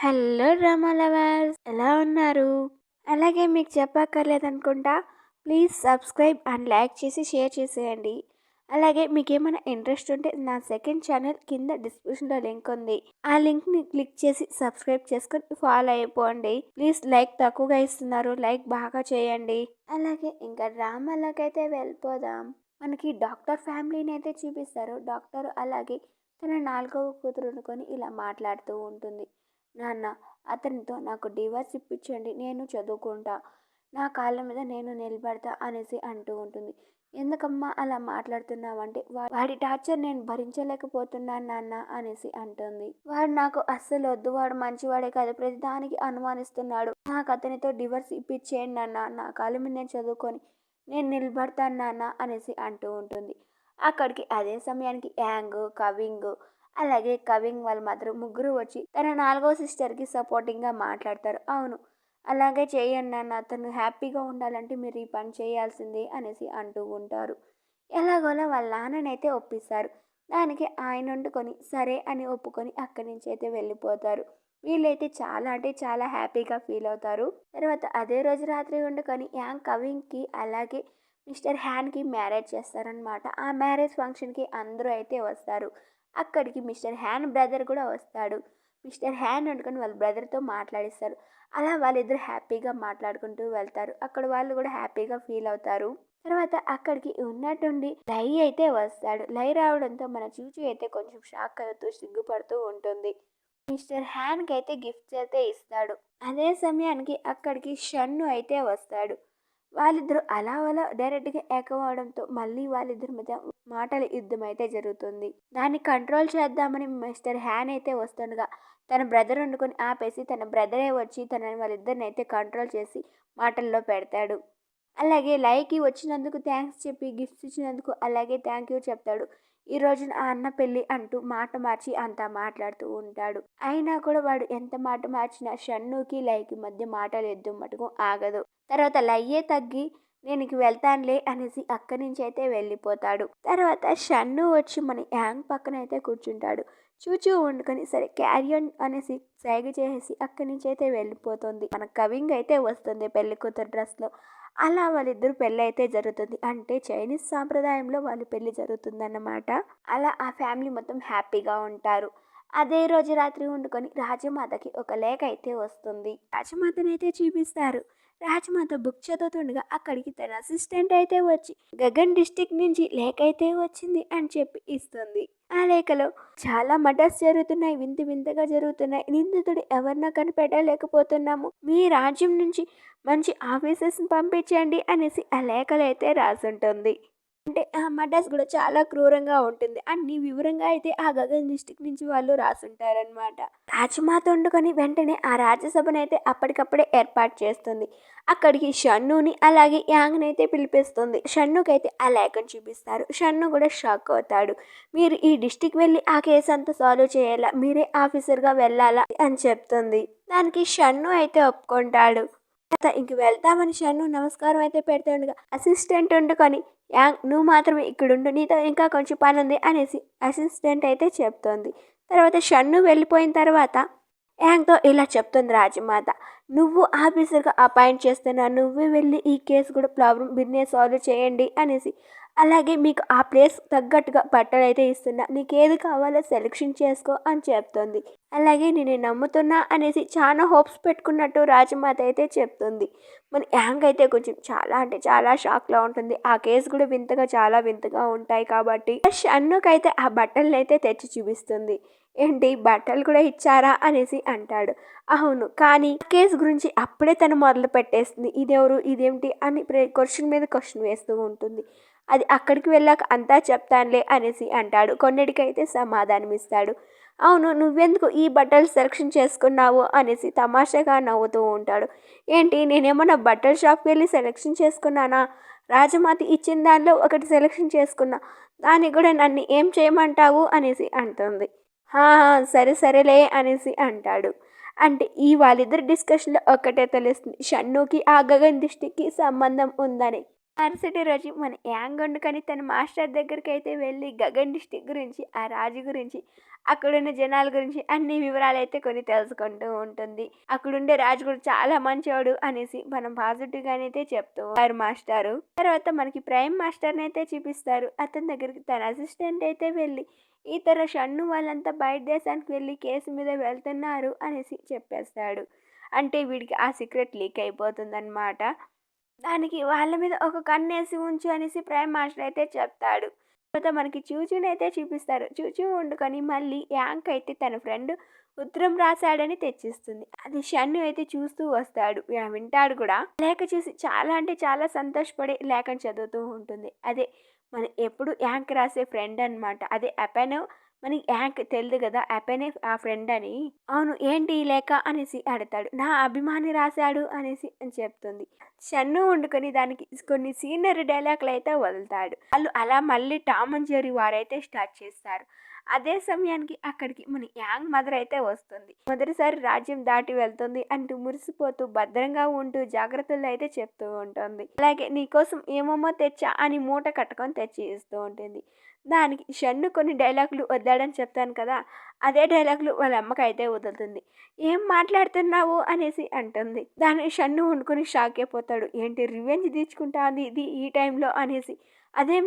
Hello drama lovers, ఎలా ఉన్నారు? అలాగే మీకు చెప్పక్కర్లేదనుకుంటా. ప్లీజ్ సబ్స్క్రైబ్ అండ్ లైక్ చేసి షేర్ చేసేయండి. అలాగే మీకు ఏమైనా ఇంట్రెస్ట్ ఉంటే నా సెకండ్ ఛానల్ కింద డిస్క్రిప్షన్లో లింక్ ఉంది. ఆ లింక్ని క్లిక్ చేసి సబ్స్క్రైబ్ చేసుకొని ఫాలో అయిపోండి. ప్లీజ్ లైక్ తక్కువగా ఇస్తున్నారు, లైక్ బాగా చేయండి. అలాగే ఇంకా డ్రామాలోకి అయితే వెళ్ళిపోదాం. మనకి డాక్టర్ ఫ్యామిలీని అయితే చూపిస్తారు. డాక్టర్ అలాగే తన 4వ కూతురు అనుకొని ఇలా మాట్లాడుతూ ఉంటుంది. నాన్న, అతనితో నాకు డివోర్స్ ఇప్పించండి, నేను చదువుకుంటా, నా కాళ్ళ మీద నేను నిలబడతా అనేసి అంటూ ఉంటుంది. ఎందుకమ్మా అలా మాట్లాడుతున్నావంటే, వాడి టార్చర్ నేను భరించలేకపోతున్నాను నాన్న అనేసి అంటుంది. వాడు నాకు అస్సలు వద్దు, వాడు మంచివాడే కాదు, ప్రతిదానికి అనుమానిస్తున్నాడు, నాకు అతనితో డివోర్స్ ఇప్పించేయండి నాన్న, నా కాళ్ళ మీద నేను చదువుకొని నేను నిలబడతాను నాన్న అనేసి అంటూ ఉంటుంది. అక్కడికి అదే సమయానికి యాంగ్, కవింగ్ అలాగే కవింగ్ వాళ్ళ మదర్ ముగ్గురు వచ్చి తన 4వ సిస్టర్కి సపోర్టింగ్గా మాట్లాడతారు. అవును, అలాగే చేయండి నాన్న, అతను హ్యాపీగా ఉండాలంటే మీరు ఈ పని చేయాల్సిందే అనేసి అంటూ ఉంటారు. ఎలాగోలా వాళ్ళ నాన్ననైతే ఒప్పిస్తారు. దానికి ఆయన వండుకొని సరే అని ఒప్పుకొని అక్కడి నుంచి అయితే వెళ్ళిపోతారు. వీళ్ళైతే చాలా అంటే చాలా హ్యాపీగా ఫీల్ అవుతారు. తర్వాత అదే రోజు రాత్రి వండుకొని యాంగ్ కవింగ్కి అలాగే మిస్టర్ హ్యాన్కి మ్యారేజ్ చేస్తారనమాట. ఆ మ్యారేజ్ ఫంక్షన్కి అందరూ అయితే వస్తారు. అక్కడికి మిస్టర్ హ్యాన్ బ్రదర్ కూడా వస్తాడు. మిస్టర్ హ్యాన్ అనుకుని వాళ్ళ బ్రదర్తో మాట్లాడిస్తారు. అలా వాళ్ళిద్దరు హ్యాపీగా మాట్లాడుకుంటూ వెళ్తారు. అక్కడ వాళ్ళు కూడా హ్యాపీగా ఫీల్ అవుతారు. తర్వాత అక్కడికి ఉన్నట్టుండి లై అయితే వస్తాడు. లై రావడంతో మన చూచి అయితే కొంచెం షాక్ అవుతూ సిగ్గుపడుతూ ఉంటుంది. మిస్టర్ హ్యాన్కి అయితే గిఫ్ట్స్ అయితే ఇస్తాడు. అదే సమయానికి అక్కడికి షన్ను అయితే వస్తాడు. వాళ్ళిద్దరూ అలా అలా డైరెక్ట్గా అవడంతో మళ్ళీ వాళ్ళిద్దరి మధ్య మాటల యుద్ధం అయితే జరుగుతుంది. దాన్ని కంట్రోల్ చేద్దామని మిస్టర్ హ్యాన్ అయితే వస్తుండగా తన బ్రదర్ వండుకొని ఆపేసి తన బ్రదరే వచ్చి వాళ్ళిద్దరిని అయితే కంట్రోల్ చేసి మాటల్లో పెడతాడు. అలాగే లైకి వచ్చినందుకు థ్యాంక్స్ చెప్పి గిఫ్ట్స్ ఇచ్చినందుకు అలాగే థ్యాంక్ యూ చెప్తాడు. ఈ రోజు ఆ అన్న పెళ్ళి అంటూ మాట మార్చి అంతా మాట్లాడుతూ ఉంటాడు. అయినా కూడా వాడు ఎంత మాట మార్చినా షన్నుకి లైకి మధ్య మాటలు యుద్ధం మటుకు ఆగదు. తర్వాత లయ్యే తగ్గి నేను వెళ్తానులే అనేసి అక్కడి నుంచి అయితే వెళ్ళిపోతాడు. తర్వాత షన్ను వచ్చి మన యాంగ్ పక్కన అయితే కూర్చుంటాడు. చూచూ వండుకొని సరే క్యారియన్ అనేసి సైగ చేసేసి అక్కడి నుంచి అయితే వెళ్ళిపోతుంది. మన కవింగ్ అయితే వస్తుంది పెళ్లి కూతురు డ్రెస్లో. అలా వాళ్ళిద్దరు పెళ్ళి అయితే జరుగుతుంది. అంటే చైనీస్ సాంప్రదాయంలో వాళ్ళ పెళ్లి జరుగుతుందన్నమాట. అలా ఆ ఫ్యామిలీ మొత్తం హ్యాపీగా ఉంటారు. అదే రోజు రాత్రి వండుకొని రాజమాతకి ఒక లేఖ అయితే వస్తుంది. రాజమాతని అయితే చూపిస్తారు. రాజమాత బుక్ చదువుతుండగా అక్కడికి తన అసిస్టెంట్ అయితే వచ్చి గగన్ డిస్టిక్ నుంచి లేఖ అయితే వచ్చింది అని చెప్పి ఇస్తుంది. ఆ లేఖలో చాలా మర్డర్స్ జరుగుతున్నాయి, వింత వింతగా జరుగుతున్నాయి, నిందితుడు ఎవరినో కనిపెట్టలేకపోతున్నాము, మీ రాజ్యం నుంచి మంచి ఆఫీసర్స్ని పంపించండి అనేసి ఆ లేఖలో అయితే రాసుంటుంది. అంటే ఆ మర్డర్స్ కూడా చాలా క్రూరంగా ఉంటుంది. అన్ని వివరంగా అయితే ఆ గగన్ డిస్టిక్ నుంచి వాళ్ళు రాసుంటారనమాట. రాజమాత వండుకొని వెంటనే ఆ రాజ్యసభను అయితే అప్పటికప్పుడే ఏర్పాటు చేస్తుంది. అక్కడికి షన్నుని అలాగే యాంగ్ని అయితే పిలిపిస్తుంది. షన్నుకి అయితే ఆ లేఖను చూపిస్తారు. షన్ను కూడా షాక్ అవుతాడు. మీరు ఈ డిస్టిక్ వెళ్ళి ఆ కేసు అంతా సాల్వ్ చేయాలా, మీరే ఆఫీసర్గా వెళ్ళాలా అని చెప్తుంది. దానికి షన్ను అయితే ఒప్పుకుంటాడు. ఇంక వెళ్తామని షన్ను నమస్కారం అయితే పెడుతుండగా అసిస్టెంట్ వండుకొని యాంగ్ నువ్వు మాత్రమే ఇక్కడుండు, నీతో ఇంకా కొంచెం పని ఉంది అనేసి అసిస్టెంట్ అయితే చెప్తోంది. తర్వాత షన్ను వెళ్ళిపోయిన తర్వాత యాంగ్తో ఇలా చెప్తుంది రాజమాత, నువ్వు ఆఫీసర్గా అపాయింట్ చేస్తున్నా, నువ్వే వెళ్ళి ఈ కేసు కూడా ప్రాబ్లం బిజినెస్ సాల్వ్ చేయండి అనేసి, అలాగే మీకు ఆ ప్లేస్ తగ్గట్టుగా బట్టలు అయితే ఇస్తున్నా, నీకేది కావాలో సెలెక్షన్ చేసుకో అని చెప్తుంది. అలాగే నేను నమ్ముతున్నా అనేసి చాలా హోప్స్ పెట్టుకున్నట్టు రాజమాత అయితే చెప్తుంది. మన యాంగ్ అయితే కొంచెం చాలా అంటే చాలా షాక్లో ఉంటుంది. ఆ కేసు కూడా వింతగా చాలా వింతగా ఉంటాయి కాబట్టి షన్నుకైతే ఆ బట్టలను అయితే తెచ్చి చూపిస్తుంది. ఏంటి బట్టలు కూడా ఇచ్చారా అనేసి అంటాడు. అవును, కానీ కేసు గురించి అప్పుడే తను మొదలు పెట్టేస్తుంది. ఇదెవరు, ఇదేమిటి అని క్వశ్చన్ మీద క్వశ్చన్ వేస్తూ ఉంటుంది. అది అక్కడికి వెళ్ళాక అంతా చెప్తానులే అనేసి అంటాడు. కొన్నిటికైతే సమాధానం ఇస్తాడు. అవును, నువ్వెందుకు ఈ బట్టలు సెలెక్షన్ చేసుకున్నావు అనేసి తమాషాగా నవ్వుతూ ఉంటాడు. ఏంటి, నేనేమన్నా బట్టల షాప్కి వెళ్ళి సెలెక్షన్ చేసుకున్నానా? రాజమాత ఇచ్చిన దానిలో ఒకటి సెలెక్షన్ చేసుకున్నా, దాన్ని కూడా నన్ను ఏం చేయమంటావు అనేసి అంటుంది. సరే సరేలే అనేసి అంటాడు. అంటే ఈ వాళ్ళిద్దరి డిస్కషన్లో ఒక్కటే తెలుస్తుంది, షన్నుకి ఆ గగన్ దృష్టికి సంబంధం ఉందని. మరుసటి రోజు మన యాంగ్ వండుకొని తన మాస్టర్ దగ్గరికి అయితే వెళ్ళి గగన్ డిస్టిక్ గురించి, ఆ రాజు గురించి అక్కడున్న జనాల గురించి అన్ని వివరాలైతే కొన్ని తెలుసుకుంటూ ఉంటుంది. అక్కడుండే రాజు కూడా చాలా మంచోడు అనేసి మనం పాజిటివ్‌గానైతే చెప్తూ ఉంటారు మాస్టారు. తర్వాత మనకి ప్రైమ్ మాస్టర్‌నైతే చూపిస్తారు. అతని దగ్గరికి తన అసిస్టెంట్ అయితే వెళ్ళి ఈ షన్ను వాళ్ళంతా బయట దేశానికి వెళ్ళి కేసు మీద వెళ్తున్నారు అనేసి చెప్పేస్తాడు. అంటే వీడికి ఆ సీక్రెట్ లీక్ అయిపోతుందన్నమాట. దానికి వాళ్ళ మీద ఒక కన్నేసి ఉంచు అనేసి ప్రైమ్ మాస్టర్ అయితే చెప్తాడు. తర్వాత మనకి చూచూనైతే చూపిస్తారు. చూచూ వండుకొని మళ్ళీ యాంక్ అయితే తన ఫ్రెండ్ ఉత్తరం రాశాడని తెచ్చిస్తుంది. అది షన్ను అయితే చూస్తూ వస్తాడు. వింటాడు కూడా. లేఖ చూసి చాలా అంటే చాలా సంతోషపడి లేఖను చదువుతూ ఉంటుంది. అదే మన ఎప్పుడు యాంక్ రాసే ఫ్రెండ్ అనమాట. అదే అపెన్ మనకి యాంక్ తెలియదు కదా, అపెనే ఆ ఫ్రెండ్ అని. అవును, ఏంటి ఈ లేఖ అనేసి అడతాడు. నా అభిమాని రాశాడు అనేసి అని చెప్తుంది. షన్ను వండుకొని దానికి కొన్ని సీనియర్ డైలాగులు అయితే వదులుతాడు. వాళ్ళు అలా మళ్ళీ టామ్ అండ్ జెర్రీ వారైతే స్టార్ట్ చేస్తారు. అదే సమయానికి అక్కడికి మన యాంగ్ మదర్ అయితే వస్తుంది. మొదటిసారి రాజ్యం దాటి వెళ్తుంది అంటూ మురిసిపోతూ భద్రంగా ఉంటూ జాగ్రత్తలు అయితే చెప్తూ ఉంటుంది. అలాగే నీకోసం ఏమేమో తెచ్చా అని మూట కట్టుకొని తెచ్చి ఇస్తూ ఉంటుంది. దానికి షన్ను కొన్ని డైలాగులు వద్దాడని చెప్తాను కదా, అదే డైలాగులు వాళ్ళ అమ్మకి అయితే వదులుతుంది. ఏం మాట్లాడుతున్నావు అనేసి అంటుంది. దాన్ని షన్ను వండుకొని షాక్ అయిపోతాడు. ఏంటి రివెంజ్ తీర్చుకుంటా ఉంది ఇది ఈ టైంలో అనేసి. అదేం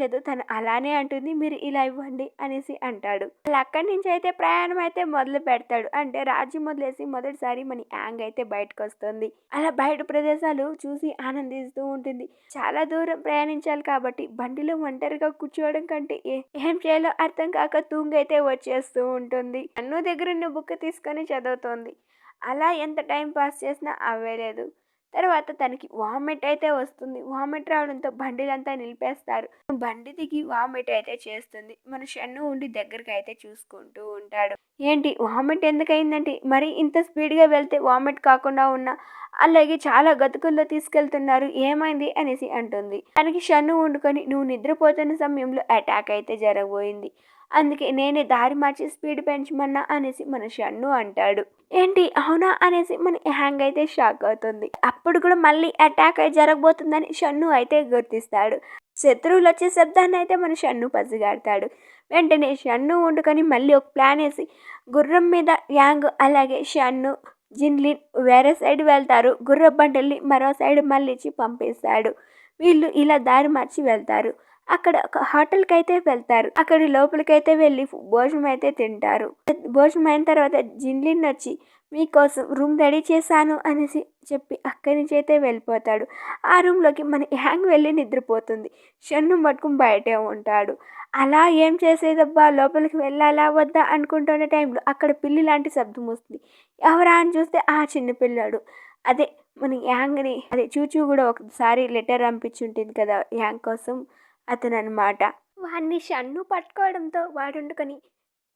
లేదు తను అలానే అంటుంది, మీరు ఇలా ఇవ్వండి అనేసి అంటాడు. అలా అక్కడి నుంచి అయితే ప్రయాణం అయితే మొదలు పెడతాడు. అంటే రాజ్యం వదిలేసి మొదటిసారి మన యాంగ్ అయితే బయటకు వస్తుంది. అలా బయట ప్రదేశాలు చూసి ఆనందిస్తూ ఉంటుంది. చాలా దూరం ప్రయాణించాలి కాబట్టి బండిలో ఒంటరిగా కూర్చోవడం కంటే ఏం చేయాలో అర్థం కాక తూంగైతే వచ్చేస్తూ ఉంటుంది. అన్ను దగ్గరున్న బుక్ తీసుకొని చదువుతోంది. అలా ఎంత టైం పాస్ చేసినా అవ్వలేదు. తర్వాత తనకి వామిట్ అయితే వస్తుంది. వామిట్ రావడంతో బండిలంతా నిలిపేస్తారు. బండి దిగి వామిట్ అయితే చేస్తుంది. మన షన్ను ఉండి దగ్గరికి అయితే చూసుకుంటూ ఉంటాడు. ఏంటి వామిట్ ఎందుకయిందంటే, మరి ఇంత స్పీడ్గా వెళ్తే వామిట్ కాకుండా ఉన్నా అలాగే చాలా గతుకుల్లో తీసుకెళ్తున్నారు, ఏమైంది అనేసి అంటుంది. తనకి షన్ను వండుకొని నువ్వు నిద్రపోతున్న సమయంలో అటాక్ అయితే జరగబోయింది, అందుకే నేనే దారి మార్చి స్పీడ్ పెంచమన్నా అనేసి మన షన్ను అంటాడు. ఏంటి అవునా అనేసి మన హ్యాంగ్ అయితే షాక్ అవుతుంది. అప్పుడు కూడా మళ్ళీ అటాక్ అయి జరగబోతుందని షన్ను అయితే గుర్తిస్తాడు. శత్రువులు వచ్చే శబ్దాన్ని అయితే మన షన్ను పసిగాడతాడు. వెంటనే షన్ను వండుకొని మళ్ళీ ఒక ప్లాన్ వేసి గుర్రం మీద యాంగ్ అలాగే షన్ను జిన్లిన్ వేరే సైడ్ వెళ్తారు. గుర్ర బండల్ని మరో సైడ్ మళ్ళించి పంపిస్తాడు. వీళ్ళు ఇలా దారి మార్చి వెళ్తారు. అక్కడ ఒక హోటల్కి అయితే వెళ్తారు. అక్కడ లోపలికైతే వెళ్ళి భోజనం అయితే తింటారు. భోజనం అయిన తర్వాత జిన్లిన్ వచ్చి మీకోసం రూమ్ రెడీ చేశాను అనేసి చెప్పి అక్కడి నుంచి అయితే వెళ్ళిపోతాడు. ఆ రూమ్లోకి మన హ్యాంగ్ వెళ్ళి నిద్రపోతుంది. షన్ను మటుకు బయటే ఉంటాడు. అలా ఏం చేసేదబ్బా, లోపలికి వెళ్ళాలా వద్దా అనుకుంటున్న టైంలో అక్కడ పిల్లి లాంటి శబ్దం వస్తుంది. ఎవరా అని చూస్తే ఆ చిన్న పిల్లాడు. అదే మన యాంగ్ని అదే చూచూ కూడా ఒకసారి లెటర్ పంపించుంటుంది కదా యాంగ్ కోసం, అతను అనమాట. వాడిని షన్ను పట్టుకోవడంతో వాడుండుకొని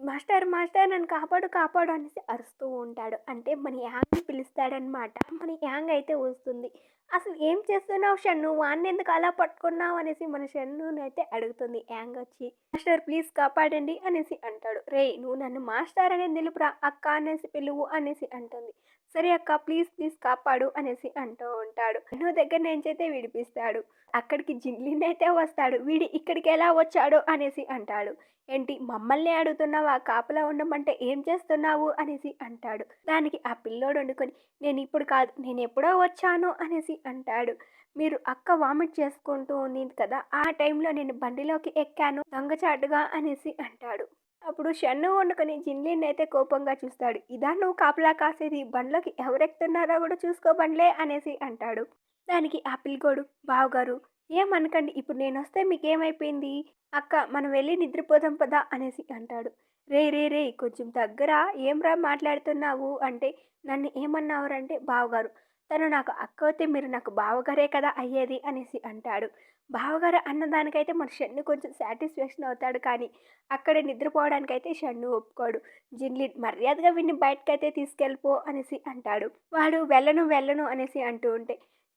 మాస్టర్ నన్ను కాపాడు అనేసి అరుస్తూ ఉంటాడు. అంటే మన యాంగ్ని పిలుస్తాడనమాట. మన యాంగ్ అయితే వస్తుంది. అసలు ఏం చేస్తున్నావు షన్ను, వాడిని ఎందుకు అలా పట్టుకున్నావు అనేసి మన షన్నుని అయితే అడుగుతుంది. యాంగ్ వచ్చి మాస్టర్ ప్లీజ్ కాపాడండి అనేసి అంటాడు. రే నువ్వు నన్ను మాస్టర్ అనేది నిలుపురా, అక్క అనేసి పిలువు అనేసి అంటుంది. సరే అక్క ప్లీజ్ కాపాడు అనేసి అంటూ ఉంటాడు. షన్ను దగ్గర నుంచి అయితే విడిపిస్తాడు. అక్కడికి జిన్లిన్ అయితే వస్తాడు. వీడి ఇక్కడికి ఎలా వచ్చాడో అనేసి అంటాడు. ఏంటి మమ్మల్ని అడుగుతున్నావా, కాపలా ఉండమంటే ఏం చేస్తున్నావు అనేసి అంటాడు. దానికి ఆ పిల్లోడు వండుకొని నేను ఇప్పుడు కాదు నేను ఎప్పుడో వచ్చాను అనేసి అంటాడు. మీరు అక్క వామిట్ చేసుకుంటూ ఉంది కదా, ఆ టైంలో నేను బండిలోకి ఎక్కాను దొంగచాటుగా అనేసి అంటాడు. అప్పుడు షన్ను వండుకొని జిన్లిన్ అయితే కోపంగా చూస్తాడు. ఇదా నువ్వు కాపలా కాసేది, బండ్లోకి ఎవరెక్కుతున్నారో కూడా చూసుకో బండ్లే అనేసి అంటాడు. దానికి ఆ పిల్లోడు బావగారు ఏమనకండి, ఇప్పుడు నేను వస్తే మీకేమైపోయింది, అక్క మనం వెళ్ళి నిద్రపోదాం పదా అనేసి అంటాడు. రే కొంచెం దగ్గరా ఏంరా మాట్లాడుతున్నావు అంటే, నన్ను ఏమన్నావురంటే బావగారు తను నాకు అక్క అయితే మీరు నాకు బావగారే కదా అయ్యేది అనేసి అంటాడు. బావగారు అన్నదానికైతే మన షన్ను కొంచెం సాటిస్ఫాక్షన్ అవుతాడు. కానీ అక్కడే నిద్రపోవడానికైతే షన్ను ఒప్పుకోడు. జిన్లిన్ మర్యాదగా వీడిని బయటకైతే తీసుకెళ్ళిపో అనేసి అంటాడు. వాడు వెళ్ళను అనేసి అంటూ ఉంటే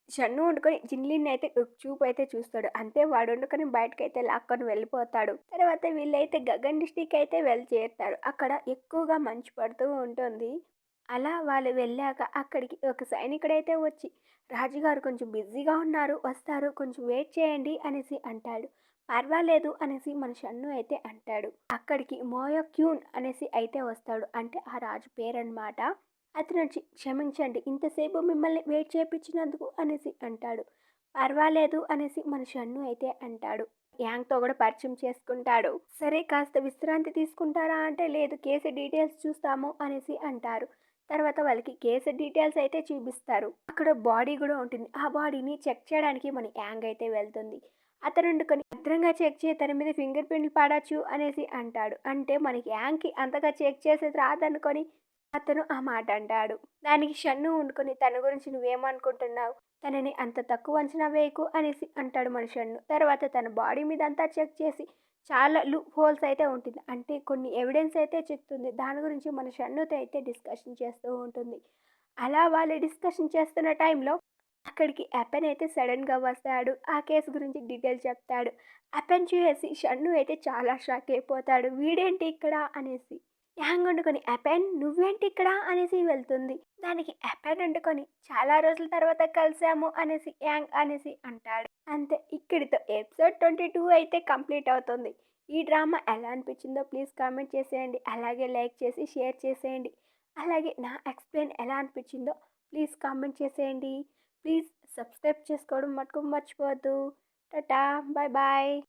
షన్ను వండుకొని జిన్లిన్ అయితే చూపు అయితే చూస్తాడు. అంతే వాడు వండుకొని బయటకైతే లాక్కొని వెళ్ళిపోతాడు. తర్వాత వీళ్ళైతే గగన్ డిస్టిక్ అయితే వెళ్ళి చేరుతారు. అక్కడ ఎక్కువగా మంచు పడుతూ ఉంటుంది. అలా వాళ్ళు వెళ్ళాక అక్కడికి ఒక సైనికుడైతే వచ్చి రాజుగారు కొంచెం బిజీగా ఉన్నారు, వస్తారు కొంచెం వెయిట్ చేయండి అనేసి అంటాడు. పర్వాలేదు అనేసి మన షన్ను అయితే అంటాడు. అక్కడికి మోయో క్యూన్ అనేసి అయితే వస్తాడు. అంటే ఆ రాజు పేరన్నమాట. అతనొచ్చి క్షమించండి ఇంతసేపు మిమ్మల్ని వెయిట్ చేపించినందుకు అనేసి అంటాడు. పర్వాలేదు అనేసి మన షన్ను అయితే అంటాడు. యాంగ్‌తో కూడా పరిచయం చేసుకుంటాడు. సరే కాస్త విశ్రాంతి తీసుకుంటారా అంటే లేదు కేసు డీటెయిల్స్ చూస్తాము అనేసి అంటారు. తర్వాత వాళ్ళకి కేసు డీటెయిల్స్ అయితే చూపిస్తారు. అక్కడ బాడీ కూడా ఉంటుంది. ఆ బాడీని చెక్ చేయడానికి మన యాంగ్ అయితే వెళ్తుంది. అతనుండుకొని భద్రంగా చెక్ చేయి తన మీద ఫింగర్ ప్రింట్లు పడొచ్చు అనేసి అంటాడు. అంటే మనకి యాంగ్‌కి అంతగా చెక్ చేసేది రాదనుకొని అతను ఆ మాట అంటాడు. దానికి షన్ను ఉండుకొని తన గురించి నువ్వేమనుకుంటున్నావు? తనని అంత తక్కువ అంచనా వేయకు అనేసి అంటాడు మన షన్ను. తర్వాత తన బాడీ మీద అంతా చెక్ చేసి చాలా లూప్ హోల్స్ అయితే ఉంటుంది. అంటే కొన్ని ఎవిడెన్స్ అయితే చెప్తుంది. దాని గురించి మన షన్నుతో అయితే డిస్కషన్ చేస్తూ ఉంటుంది. అలా వాళ్ళు డిస్కషన్ చేస్తున్న టైంలో అక్కడికి అపెన్ అయితే సడన్‌గా వస్తాడు. ఆ కేసు గురించి డీటెయిల్స్ చెప్తాడు. అపెన్ చూసేసి షన్ను అయితే చాలా షాక్ అయిపోతాడు. వీడేంటి ఇక్కడ అనేసి. యాంగ్ వండుకొని అపెన్ నువ్వేంటి ఇక్కడ అనేసి వెళ్తుంది. దానికి అపెన్ వండుకొని చాలా రోజుల తర్వాత కలిసాము అనేసి యాంగ్ అనేసి అంటాడు. అంతే ఇక్కడితో ఎపిసోడ్ 22 అయితే కంప్లీట్ అవుతుంది. ఈ డ్రామా ఎలా అనిపించిందో ప్లీజ్ కామెంట్ చేసేయండి. అలాగే లైక్ చేసి షేర్ చేసేయండి. అలాగే నా ఎక్స్‌ప్లెయిన్ ఎలా అనిపించిందో ప్లీజ్ కామెంట్ చేసేయండి. ప్లీజ్ సబ్స్క్రైబ్ చేసుకోవడం మటుకు మర్చిపోవద్దు. Tata bye bye.